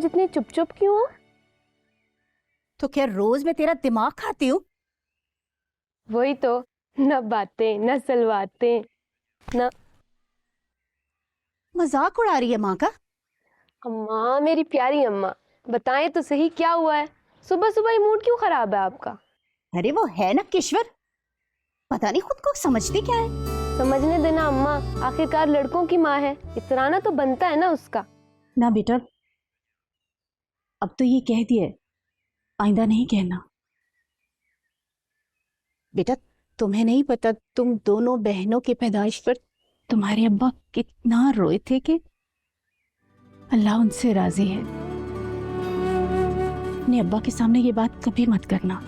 इतनी चुप चुप क्यों हो? तो क्या रोज मैं तेरा दिमाग खाती हूँ? वही तो, न बातें न सलवातें न। मजाक उड़ा रही है माँ का। अम्मा, मेरी प्यारी अम्मा, बताएं तो सही क्या हुआ है? सुबह सुबह ही मूड क्यों खराब है आपका? अरे वो है ना किश्वर, पता नहीं खुद को समझती क्या है। समझने देना अम्मा, आखिरकार लड़कों की माँ है, इतराना तो बनता है ना उसका। ना बेटा, अब तो ये कह दिया, आइंदा नहीं कहना। बेटा तुम्हें नहीं पता, तुम दोनों बहनों की पैदाइश पर तुम्हारे अब्बा कितना रोए थे कि अल्लाह उनसे राजी है। अपने अब्बा के सामने ये बात कभी मत करना,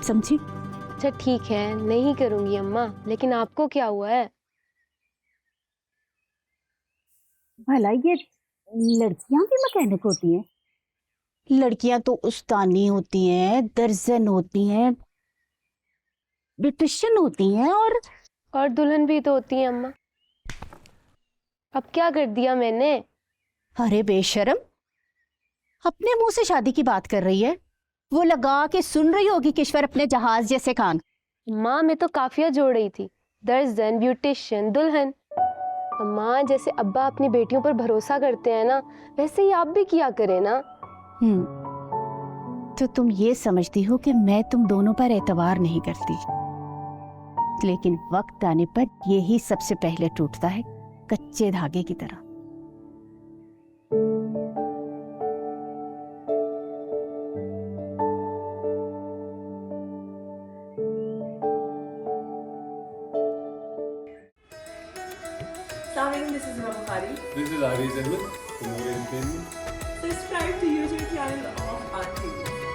समझी? अच्छा ठीक है, नहीं करूंगी अम्मा, लेकिन आपको क्या हुआ है? भला ये लड़कियां भी मैकेनिक होती हैं? लड़कियां तो उस्तानी होती हैं, दर्जन होती हैं, ब्यूटिशियन होती हैं, और दुल्हन भी तो होती है अम्मा। अब क्या कर दिया मैंने? अरे बेशरम, अपने मुंह से शादी की बात कर रही है। वो लगा के सुन रही होगी किश्वर अपने जहाज जैसे कान। अम्मा, मैं तो काफिया जोड़ रही थी, दर्जन, ब्यूटिशियन, दुल्हन। अम्मा, जैसे अब्बा अपनी बेटियों पर भरोसा करते हैं ना, वैसे ही आप भी किया करें ना। तो तुम ये समझती हो कि मैं तुम दोनों पर एतबार नहीं करती, लेकिन वक्त आने पर यही सबसे पहले टूटता है, कच्चे धागे की तरह। This is Hima Bukhari. This is Ari Zedman, Kumur Entertainment. Subscribe to YouTube channel of RTV.